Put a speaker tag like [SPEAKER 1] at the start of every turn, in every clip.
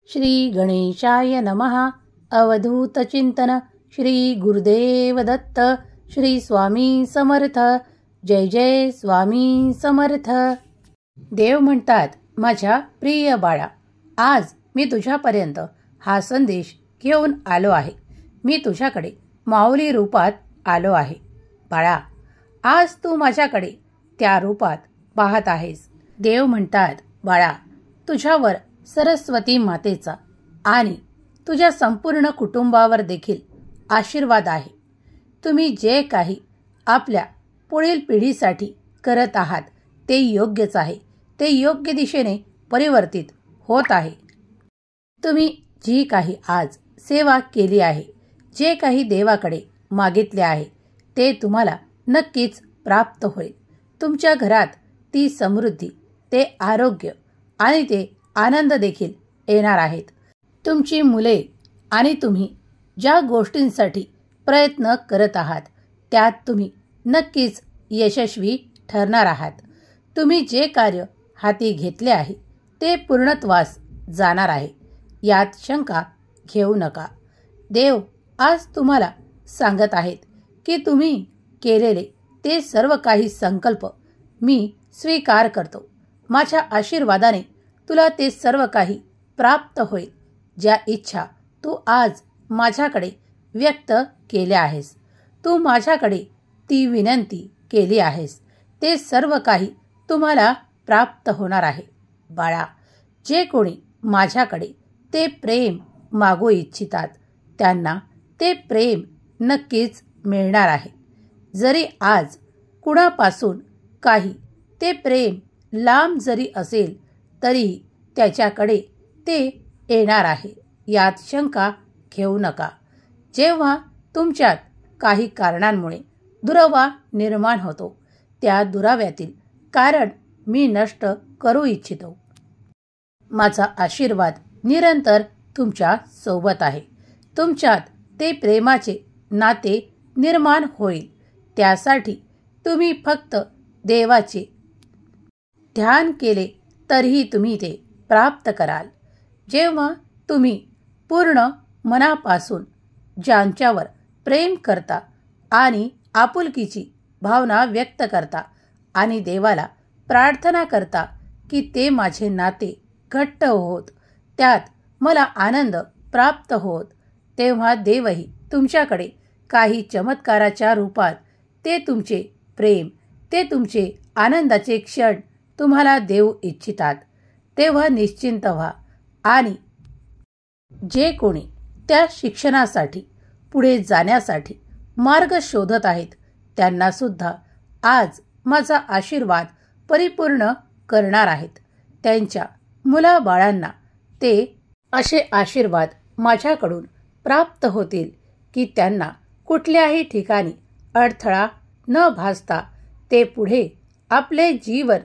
[SPEAKER 1] श्री गणेशाय नमः. अवधूत चिंतन. श्री गुरुदेव दत्त. श्री स्वामी समर्थ. जय जय स्वामी समर्थ. देव म्हणतात, माझ्या प्रिय बाळा, आज मी तुझ्यापर्यंत हा संदेश घेऊन आलो आहे. मी तुझ्याकडे माऊली रूपात आलो आहे. बाळा, आज तू माझ्याकडे त्या रूपात पाहत आहेस. देव म्हणतात, बाळा, तुझ्यावर सरस्वती मातेचा आणि तुझ्या संपूर्ण कुटुंबावर देखील आशीर्वाद आहे. तुम्ही जे काही आपल्या पुढील पिढीसाठी करत आहात ते योग्यच आहे. ते योग्य दिशेने परिवर्तित होत आहे. तुम्ही जी काही आज सेवा केली आहे, जे काही देवाकडे मागितले आहे, ते तुम्हाला नक्कीच प्राप्त होईल. तुमच्या घरात ती समृद्धी, ते आरोग्य आणि ते आनंद देखील येणार आहेत. तुमची मुले आणि तुम्ही ज्या गोष्टींसाठी प्रयत्न करत आहात त्यात तुम्ही नक्कीच यशस्वी ठरणार आहात. तुम्ही जे कार्य हाती घेतले आहे ते पूर्णत्वास जाणार आहे, यात शंका घेऊ नका. देव आज तुम्हाला सांगत आहेत की तुम्ही केलेले ते सर्व काही संकल्प मी स्वीकार करतो. माझ्या आशीर्वादाने तुला ते सर्व काही प्राप्त होईल. ज्या इच्छा तू आज माझ्याकडे व्यक्त केल्या आहेस, तू माझ्याकडे ती विनंती केली आहेस, ते सर्व काही तुम्हाला प्राप्त होणार आहे. बाळा, जे कोणी माझ्याकडे ते प्रेम मागू इच्छितात त्यांना ते प्रेम नक्कीच मिळणार आहे. जरी आज कुणापासून काही ते प्रेम लांब जरी असेल तरीही त्याच्याकडे ते येणार आहे, यात शंका घेऊ नका. जेव्हा तुमच्यात काही कारणांमुळे दुरावा निर्माण होतो, त्या दुराव्यातील कारण मी नष्ट करू इच्छितो. माझा आशीर्वाद निरंतर तुमच्या सोबत आहे. तुमच्यात ते प्रेमाचे नाते निर्माण होईल. त्यासाठी तुम्ही फक्त देवाचे ध्यान केले तरीही तुम्ही ते प्राप्त कराल. जेव्हा तुम्ही पूर्ण मनापासून ज्यांच्यावर प्रेम करता आणि आपुलकीची भावना व्यक्त करता आणि देवाला प्रार्थना करता की ते माझे नाते घट्ट होत, त्यात मला आनंद प्राप्त होत, तेव्हा देवही तुमच्याकडे काही चमत्काराच्या रूपात ते तुमचे प्रेम, ते तुमचे आनंदाचे क्षण तुम्हाला देऊ इच्छितात. तेव्हा निश्चिंत व्हा. आणि जे कोणी त्या शिक्षणासाठी पुढे जाण्यासाठी मार्ग शोधत आहेत त्यांना सुद्धा आज माझा आशीर्वाद परिपूर्ण करणार आहेत. त्यांच्या मुलाबाळांना ते असे आशीर्वाद माझ्याकडून प्राप्त होतील की त्यांना कुठल्याही ठिकाणी अडथळा न भासता ते पुढे आपले जीवन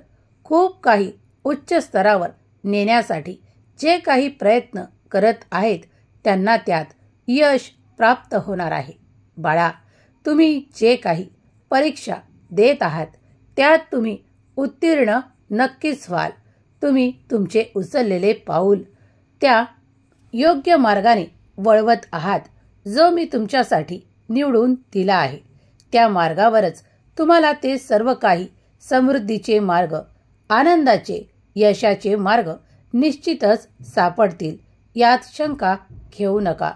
[SPEAKER 1] खूप काही उच्च स्तरावर नेण्यासाठी जे काही प्रयत्न करत आहेत त्यांना त्यात यश प्राप्त होणार आहे. बाळा, तुम्ही जे काही परीक्षा देत आहात त्यात तुम्ही उत्तीर्ण नक्कीच व्हाल. तुम्ही तुमचे उचललेले पाऊल त्या योग्य मार्गाने वळवत आहात जो मी तुमच्यासाठी निवडून दिला आहे. त्या मार्गावरच तुम्हाला ते सर्व काही समृद्धीचे मार्ग, आनंदाचे, यशाचे मार्ग निश्चितच सापडतील, यात शंका घेऊ नका.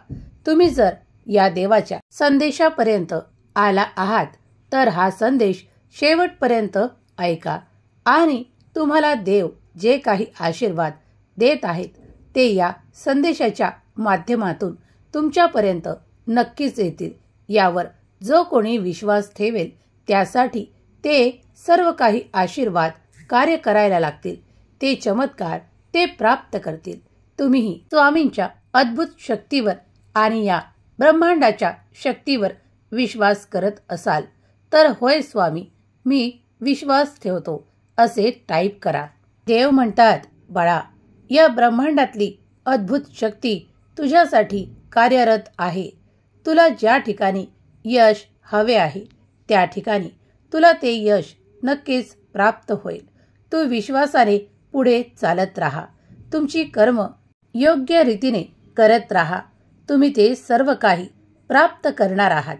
[SPEAKER 1] तुम्ही जर या देवाच्या संदेशापर्यंत आला आहात तर हा संदेश शेवटपर्यंत ऐका आणि तुम्हाला देव जे काही आशीर्वाद देत आहेत ते या संदेशाच्या माध्यमातून तुमच्यापर्यंत नक्कीच येतील. यावर जो कोणी विश्वास ठेवेल त्यासाठी ते सर्व काही आशीर्वाद कार्य करायला लागतील. ते चमत्कार ते प्राप्त करतील. तुम्हीही स्वामींच्या अद्भुत शक्तीवर आणि या ब्रह्मांडाच्या शक्तीवर विश्वास करत असाल तर होय स्वामी, मी विश्वास ठेवतो असे टाईप करा. देव म्हणतात, बाळा, या ब्रह्मांडातली अद्भुत शक्ती तुझ्यासाठी कार्यरत आहे. तुला ज्या ठिकाणी यश हवे आहे त्या ठिकाणी तुला ते यश नक्कीच प्राप्त होईल. तू विश्वासाने पुढे चालत राहा. तुमची कर्म योग्य रीतीने करत राहा. तुम्ही ते सर्व काही प्राप्त करणार आहात.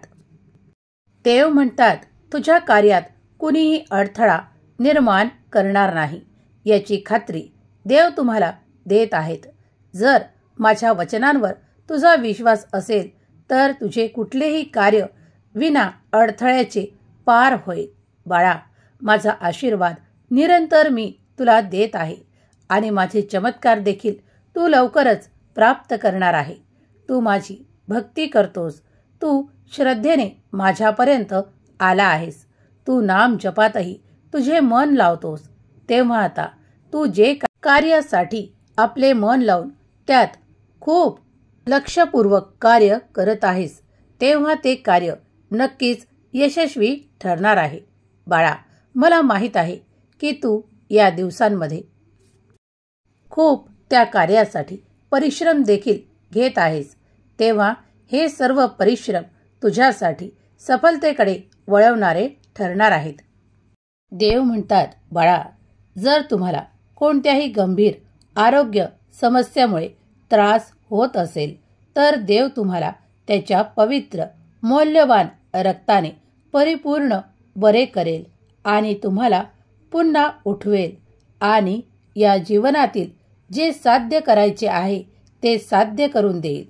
[SPEAKER 1] देव म्हणतात, तुझ्या कार्यात कुणीही अडथळा निर्माण करणार नाही याची खात्री देव तुम्हाला देत आहेत. जर माझ्या वचनांवर तुझा विश्वास असेल तर तुझे कुठलेही कार्य विना अडथळ्याचे पार होईल. बाळा, माझा आशीर्वाद निरंतर मी तुला देत आहे आणि माझे चमत्कार देखील तू लवकरच प्राप्त करणार आहे. तू माझी भक्ती करतोस, तू श्रद्धेने माझ्यापर्यंत आला आहेस, तू नाम जपातही तुझे मन लावतोस. तेव्हा आता तू जे कार्यासाठी आपले मन लावून त्यात खूप लक्षपूर्वक कार्य करत आहेस, तेव्हा ते कार्य नक्कीच यशस्वी ठरणार आहे. बाळा, मला माहीत आहे की तू या दिवसांमध्ये खूप त्या कार्यासाठी परिश्रम देखील घेत आहेस. तेव्हा हे सर्व परिश्रम तुझ्यासाठी सफलतेकडे वळवणारे ठरणार आहेत. देव म्हणतात, बाळा, जर तुम्हाला कोणत्याही गंभीर आरोग्य समस्यामुळे त्रास होत असेल तर देव तुम्हाला त्याच्या पवित्र मौल्यवान रक्ताने परिपूर्ण बरे करेल आणि तुम्हाला पुन्हा उठवेल आणि या जीवनातील जे साध्य करायचे आहे ते साध्य करून देईल.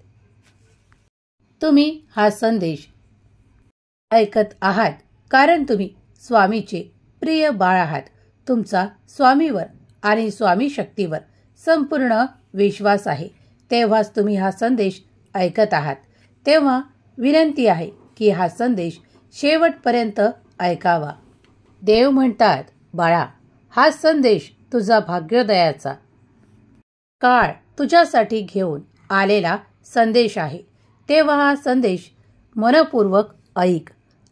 [SPEAKER 1] तुम्ही हा संदेश ऐकत आहात कारण तुम्ही स्वामीचे प्रिय बाळ आहात. तुमचा स्वामीवर आणि स्वामी शक्तीवर संपूर्ण विश्वास आहे. तेव्हाच तुम्ही हा संदेश ऐकत आहात. तेव्हा विनंती आहे की हा संदेश शेवटपर्यंत ऐकावा. देव म्हणतात, बाळा, हा संदेश तुझा भाग्योदयाचा काळ तुझ्यासाठी घेऊन आलेला संदेश आहे. तेव्हा हा संदेश मनपूर्वक ऐक.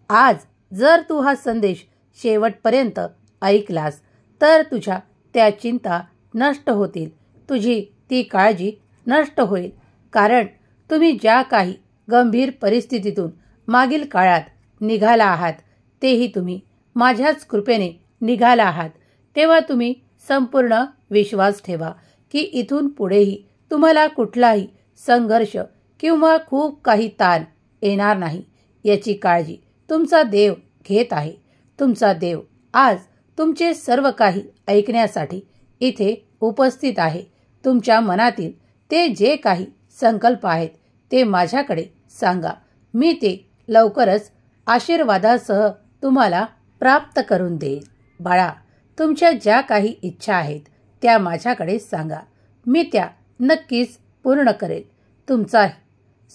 [SPEAKER 1] आज जर तू हा संदेश शेवटपर्यंत ऐकलास तर तुझ्या त्या चिंता नष्ट होतील, तुझी ती काळजी नष्ट होईल. कारण तुम्ही ज्या काही गंभीर परिस्थितीतून मागील काळात निघाला आहात तेही तुम्ही माझ्याच कृपेने निघाला आहात. तेव्हा तुम्ही संपूर्ण विश्वास ठेवा की इथून पुढेही तुम्हाला कुठलाही संघर्ष किंवा खूप काही ताण येणार नाही याची काळजी तुमचा देव घेत आहे. तुमचा देव आज तुमचे सर्व काही ऐकण्यासाठी इथे उपस्थित आहे. तुमच्या मनातील ते जे काही संकल्प आहेत ते माझ्याकडे सांगा. मी ते लवकरच आशीर्वादासह तुम्हाला प्राप्त करून देईल. बाळा, तुमच्या ज्या काही इच्छा आहेत त्या माझ्याकडे सांगा. मी त्या नक्कीच पूर्ण करेल. तुमचा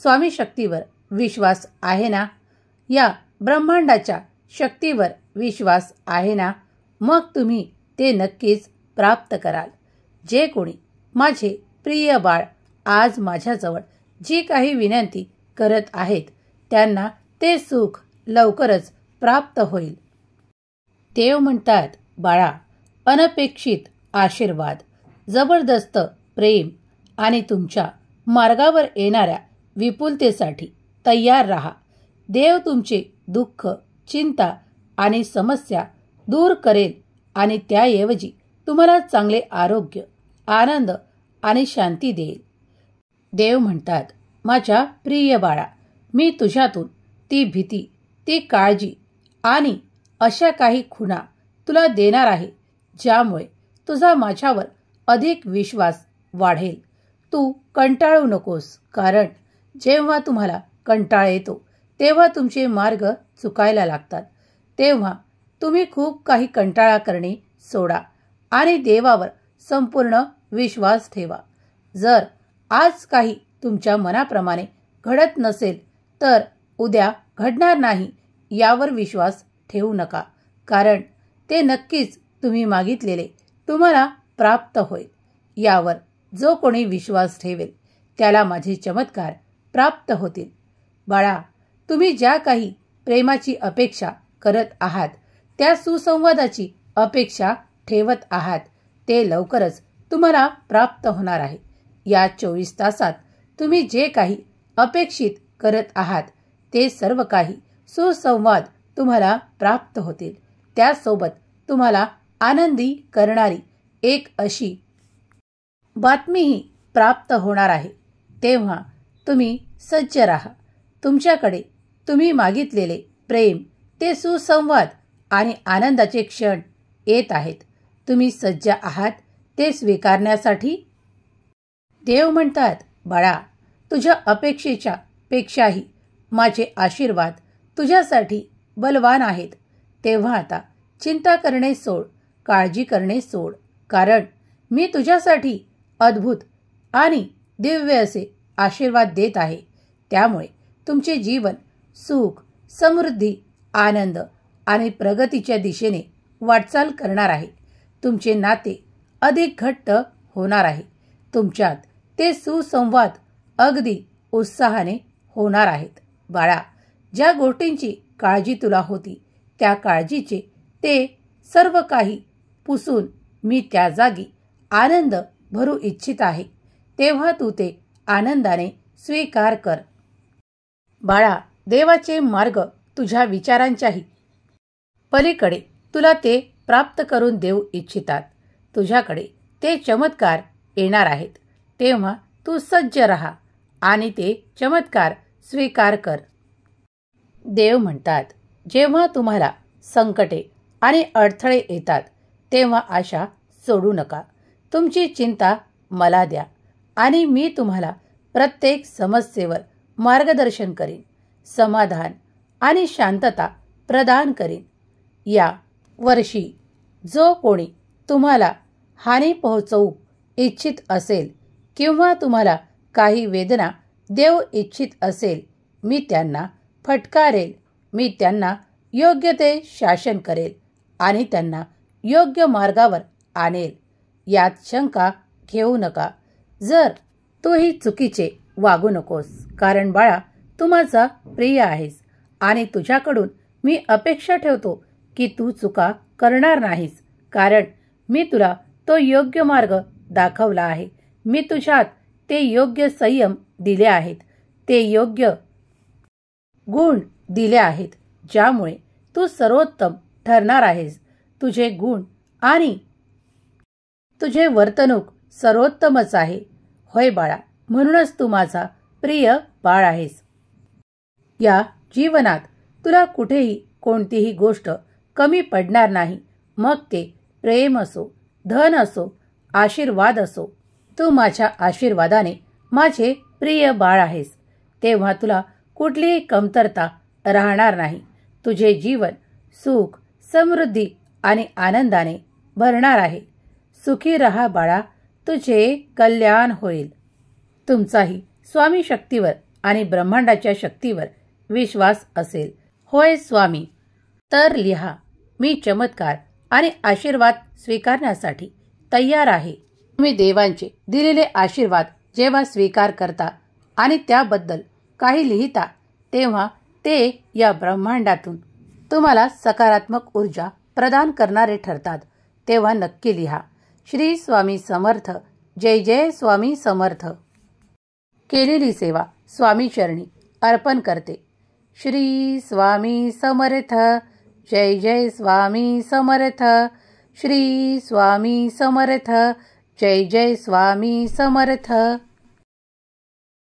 [SPEAKER 1] स्वामी शक्तीवर विश्वास आहे ना? या ब्रह्मांडाच्या शक्तीवर विश्वास आहे ना? मग तुम्ही ते नक्कीच प्राप्त कराल. जे कोणी माझे प्रिय बाळ आज माझ्याजवळ जी काही विनंती करत आहेत त्यांना ते सुख लवकरच प्राप्त होईल. देव म्हणतात, बाळा, अनपेक्षित आशीर्वाद, जबरदस्त प्रेम आणि तुमच्या मार्गावर येणाऱ्या विपुलतेसाठी तयार राहा. देव तुमचे दुःख, चिंता आणि समस्या दूर करेल आणि त्याऐवजी तुम्हाला चांगले आरोग्य, आनंद आणि शांती देईल. देव म्हणतात, माझ्या प्रिय बाळा, मी तुझ्यातून ती भीती, ती काळजी आणि अशा काही खुणा तुला देणार आहे ज्यामुळे तुझा माझ्यावर अधिक विश्वास वाढेल. तू कंटाळू नकोस, कारण जेव्हा तुम्हाला कंटाळा येतो तेव्हा तुमचे मार्ग चुकायला लागतात. तेव्हा तुम्ही खूप काही कंटाळा करणे सोडा आणि देवावर संपूर्ण विश्वास ठेवा. जर आज काही तुमच्या मनाप्रमाणे घडत नसेल तर उद्या घडणार नाही यावर विश्वास ठेवू नका, कारण ते नक्कीच तुम्ही मागितलेले तुम्हाला प्राप्त होईल. यावर जो कोणी विश्वास ठेवेल त्याला माझे चमत्कार प्राप्त होतील. बाळा, तुम्ही ज्या काही प्रेमाची अपेक्षा करत आहात, त्या सुसंवादाची अपेक्षा ठेवत आहात, ते लवकरच तुम्हाला प्राप्त होणार आहे. या 24 तासात तुम्ही जे काही अपेक्षित करत आहात ते सर्व काही सुसंवाद तुम्हाला प्राप्त होतील. त्यासोबत तुम्हाला आनंदी करणारी एक अशी बातमीही प्राप्त होणार आहे, तेव्हा तुम्ही सज्ज राहा. तुमच्याकडे तुम्ही मागितलेले प्रेम, ते सुसंवाद आणि आनंदाचे क्षण येत आहेत. तुम्ही सज्ज आहात ते स्वीकारण्यासाठी. देव म्हणतात, बाळा, तुझ्या अपेक्षेच्या पेक्षाही माझे आशीर्वाद तुझ्यासाठी बलवान आहेत. तेव्हा आता चिंता करणे सोड, काळजी करणे सोड, कारण मी तुझ्यासाठी अद्भुत आणि दिव्य असे आशीर्वाद देत आहे. त्यामुळे तुमचे जीवन सुख, समृद्धी, आनंद आणि प्रगतीच्या दिशेने वाटचाल करणार आहे. तुमचे नाते अधिक घट्ट होणार आहे. तुमच्यात ते सुसंवाद अगदी उत्साहाने होणार आहेत. बाळा, ज्या गोष्टींची काळजी तुला होती, त्या काळजीचे ते सर्व काही पुसून मी त्या जागी आनंद भरू इच्छित आहे. तेव्हा तू ते आनंदाने स्वीकार कर. बाळा, देवाचे मार्ग तुझ्या विचारांच्याही पलीकडे तुला ते प्राप्त करून देऊ इच्छितात. तुझ्याकडे ते चमत्कार येणार आहेत. तेव्हा तू सज्ज राहा आणि ते चमत्कार स्वीकार कर. देव म्हणतात, जेव्हा तुम्हाला संकटे आणि अडथळे येतात, तेव्हा आशा सोडू नका. तुमची चिंता मला द्या आणि मी तुम्हाला प्रत्येक समस्येवर मार्गदर्शन करीन, समाधान आणि शांतता प्रदान करीन. या वर्षी जो कोणी तुम्हाला हानी पोहोचवू इच्छित असेल किंवा तुम्हाला काही वेदना देऊ इच्छित असेल, मी त्यांना फटकारेल. मी त्यांना योग्य ते शासन करेल आणि त्यांना योग्य मार्गावर आणेल. यात शंका घेऊ नका. जर तूही चुकीचे वागू नकोस, कारण बाळा, तू माझा प्रिय आहेस आणि तुझ्याकडून मी अपेक्षा ठेवतो की तू चुका करणार नाहीस, कारण मी तुला तो योग्य मार्ग दाखवला आहे. मी तुझ्यात ते योग्य संयम दिले आहेत, ते योग्य गुण दिले आहेत, ज्यामुळे तू सर्वोत्तम ठरणार आहेस. तुझे गुण आणि तुझे वर्तणूक सर्वोत्तमच आहे. होय बाळा, म्हणूनच तू माझा प्रिय बाळ आहेस. या जीवनात तुला कुठेही कोणतीही गोष्ट कमी पडणार नाही. मग ते प्रेम असो, धन असो, आशीर्वाद असो. तू माझ्या आशीर्वादाने माझे प्रिय बाळ आहेस. तेव्हा तुला कुठलीही कमतरता राहणार नाही. तुझे जीवन सुख, समृद्धी आणि आनंदाने भरणार आहे. सुखी रहा बाळा, तुझे कल्याण होईल. तुमचाही स्वामी शक्तीवर आणि ब्रह्मांडाच्या शक्तीवर विश्वास असेल. होय स्वामी, तर लिहा, मी चमत्कार आणि आशीर्वाद स्वीकारण्यासाठी तयार आहे. तुम्ही देवांचे दिलेले आशीर्वाद जेव्हा स्वीकार करता आणि त्याबद्दल काही लिहिता, तेव्हा ते या ब्रह्मांडातून तुम्हाला सकारात्मक ऊर्जा प्रदान करणारे ठरतात. तेव्हा नक्की लिहा. श्री स्वामी समर्थ. जय जय स्वामी समर्थ. केलेली सेवा स्वामी चरणी अर्पण करते. श्री स्वामी समर्थ. जय जय स्वामी समर्थ. श्री स्वामी समर्थ. जय जय स्वामी समर्थ.